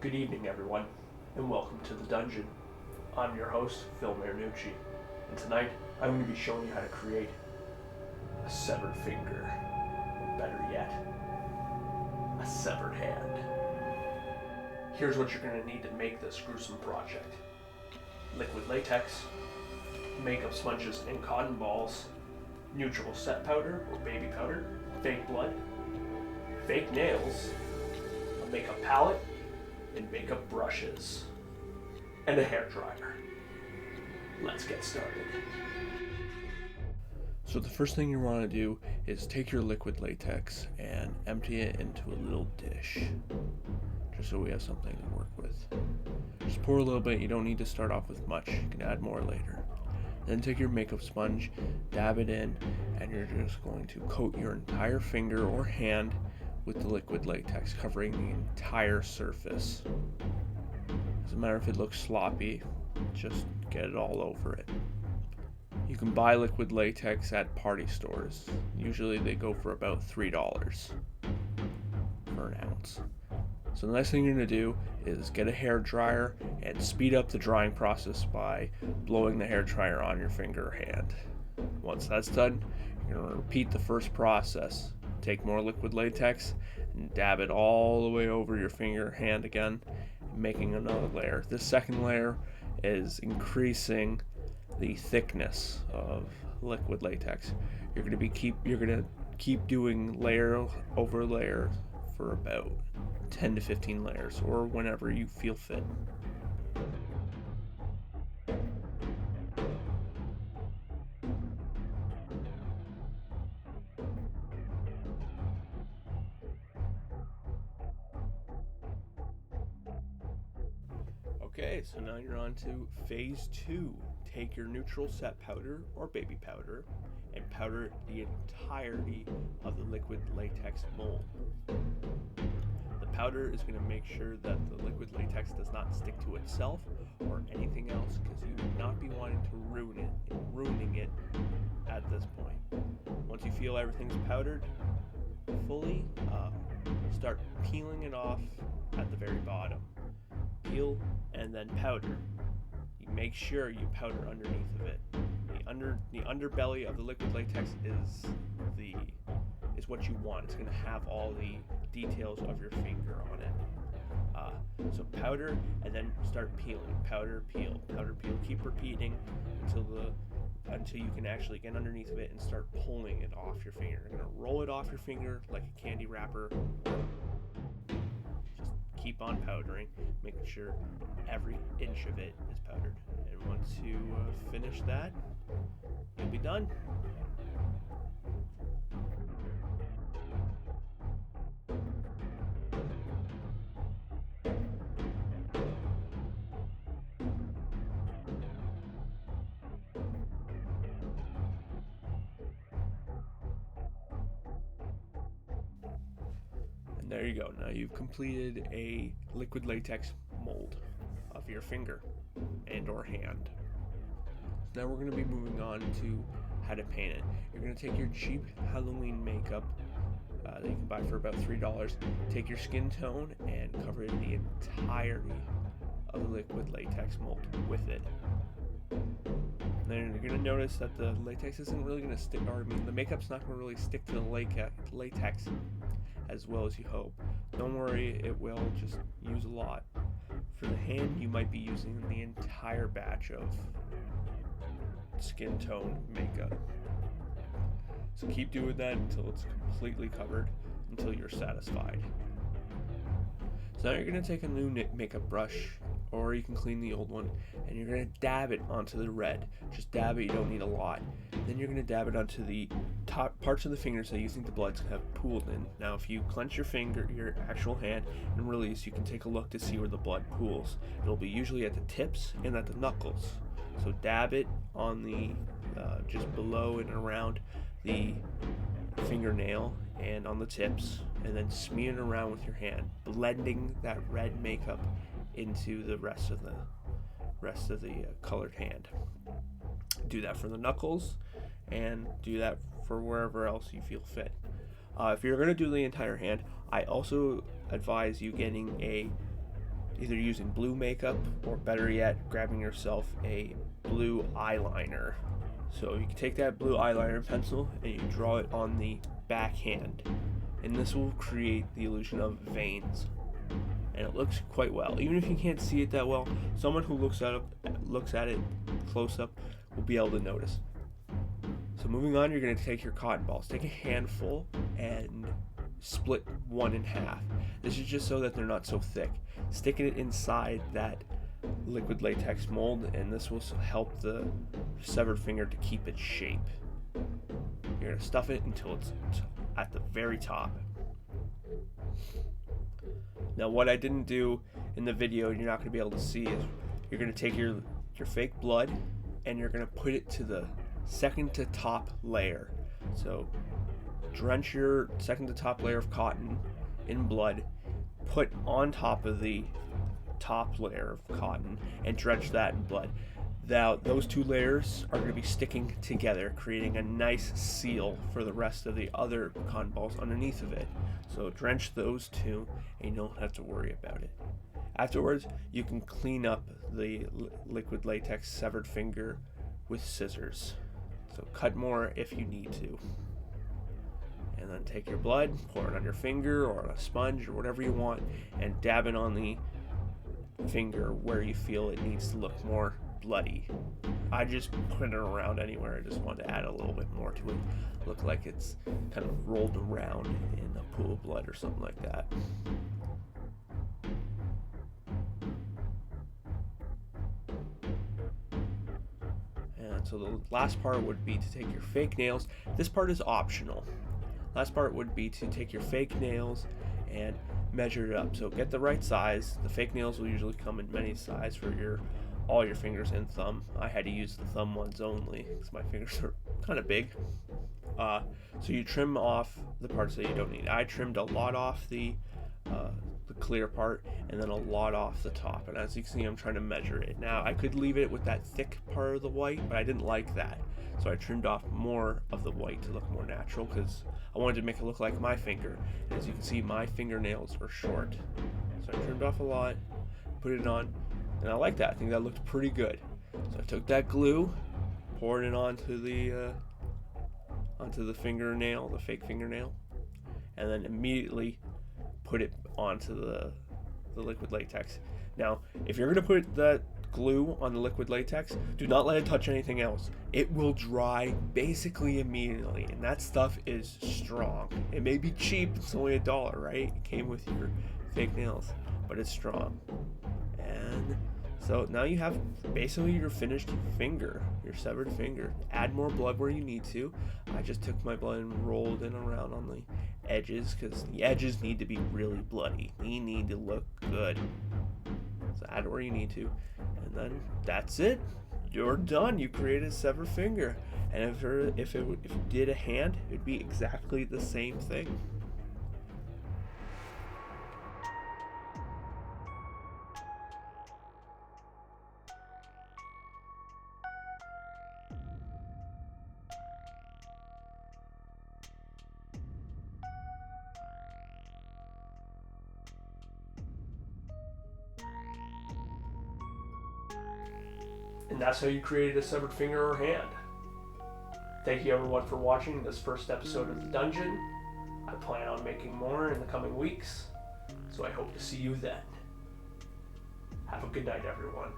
Good evening, everyone, and welcome to the dungeon. I'm your host, Phil Marinucci, and tonight I'm going to be showing you how to create a severed finger, or better yet, a severed hand. Here's what you're going to need to make this gruesome project: liquid latex, makeup sponges and cotton balls, neutral set powder or baby powder, fake blood, fake nails, a makeup palette, and makeup brushes, and a hair dryer. Let's get started. So the first thing you want to do is take your liquid latex and empty it into a little dish, just so we have something to work with. Just pour a little bit. You don't need to start off with much. You can add more later. Then take your makeup sponge, dab it in, and you're just going to coat your entire finger or hand with the liquid latex, covering the entire surface. Doesn't matter if it looks sloppy, just get it all over it. You can buy liquid latex at party stores. Usually they go for about $3 for an ounce. So the next thing you're going to do is get a hair dryer and speed up the drying process by blowing the hair dryer on your finger or hand. Once that's done, you're going to repeat the first process. Take more liquid latex and dab it all the way over your finger or hand again, making another layer. This second layer is increasing the thickness of liquid latex. You're going to keep doing layer over layer for about 10 to 15 layers, or whenever you feel fit. Okay, so now you're on to phase 2. Take your neutral set powder or baby powder and powder the entirety of the liquid latex mold. The powder is going to make sure that the liquid latex does not stick to itself or anything else, because you would not be wanting to ruining it at this point. Once you feel everything's powdered fully, start peeling it off at the very bottom. Peel and then powder. You make sure you powder underneath of it. The underbelly of the liquid latex is what you want. It's going to have all the details of your finger on it. So powder and then start peeling. Powder, peel, powder, peel. Keep repeating until you can actually get underneath of it and start pulling it off your finger. You're going to roll it off your finger like a candy wrapper. Keep on powdering, making sure every inch of it is powdered. And once you finish that, you'll be done. There you go. Now you've completed a liquid latex mold of your finger and or hand. Now we're going to be moving on to how to paint it. You're going to take your cheap Halloween makeup that you can buy for about $3, take your skin tone and cover the entirety of the liquid latex mold with it. Then you're going to notice that the latex isn't really going to stick, the makeup's not going to really stick to the latex as well as you hope. Don't worry, it will, just use a lot. For the hand, you might be using the entire batch of skin tone makeup. So keep doing that until it's completely covered, until you're satisfied. So now you're going to take a new makeup brush, or you can clean the old one, and you're going to dab it onto the red. Just dab it, you don't need a lot. Then you're going to dab it onto the top parts of the fingers that you think the blood's have pooled in. Now if you clench your finger, your actual hand, and release, you can take a look to see where the blood pools. It'll be usually at the tips and at the knuckles. So dab it on the just below and around the fingernail and on the tips, and then smear it around with your hand, blending that red makeup into the rest of the colored hand. Do that for the knuckles, and do that for wherever else you feel fit. If you're going to do the entire hand, I also advise you getting either using blue makeup or, better yet, grabbing yourself a blue eyeliner. So you can take that blue eyeliner pencil and you draw it on the backhand, and this will create the illusion of veins, and it looks quite well. Even if you can't see it that well, someone who looks at it close up will be able to notice. So moving on, you're going to take your cotton balls, take a handful and split one in half. This is just so that they're not so thick. Stick it inside that liquid latex mold, and this will help the severed finger to keep its shape. You're going to stuff it until it's at the very top. Now, what I didn't do in the video, you're not going to be able to see, is you're going to take your fake blood and you're going to put it to the second to top layer. So drench your second to top layer of cotton in blood, put on top of the top layer of cotton, and drench that in blood. Now those two layers are going to be sticking together, creating a nice seal for the rest of the other cotton balls underneath of it. So drench those two and you don't have to worry about it. Afterwards, you can clean up the liquid latex severed finger with scissors. So cut more if you need to. And then take your blood, pour it on your finger or on a sponge or whatever you want, and dab it on the finger where you feel it needs to look more bloody. I just put it around anywhere. I just wanted to add a little bit more to it. Look like it's kind of rolled around in a pool of blood or something like that. And so the last part would be to take your fake nails. This part is optional. Last part would be to take your fake nails and measure it up. So get the right size. The fake nails will usually come in many sizes for all your fingers and thumb. I had to use the thumb ones only because my fingers are kind of big. So you trim off the parts that you don't need. I trimmed a lot off the clear part and then a lot off the top. And as you can see, I'm trying to measure it. Now, I could leave it with that thick part of the white, but I didn't like that. So I trimmed off more of the white to look more natural because I wanted to make it look like my finger. And as you can see, my fingernails are short. So I trimmed off a lot, put it on, and I like that. I think that looked pretty good. So I took that glue, poured it onto the fingernail, the fake fingernail, and then immediately put it onto the liquid latex. Now, if you're going to put that glue on the liquid latex, do not let it touch anything else. It will dry basically immediately, and that stuff is strong. It may be cheap, it's only $1, right? It came with your fake nails, but it's strong. And so now you have basically your finished finger, your severed finger. Add more blood where you need to. I just took my blood and rolled it around on the edges because the edges need to be really bloody. They need to look good. So add it where you need to. And then that's it. You're done. You created a severed finger. And if you did a hand, it would be exactly the same thing. And that's how you created a severed finger or hand. Thank you everyone for watching this first episode of The Dungeon. I plan on making more in the coming weeks, so I hope to see you then. Have a good night, everyone.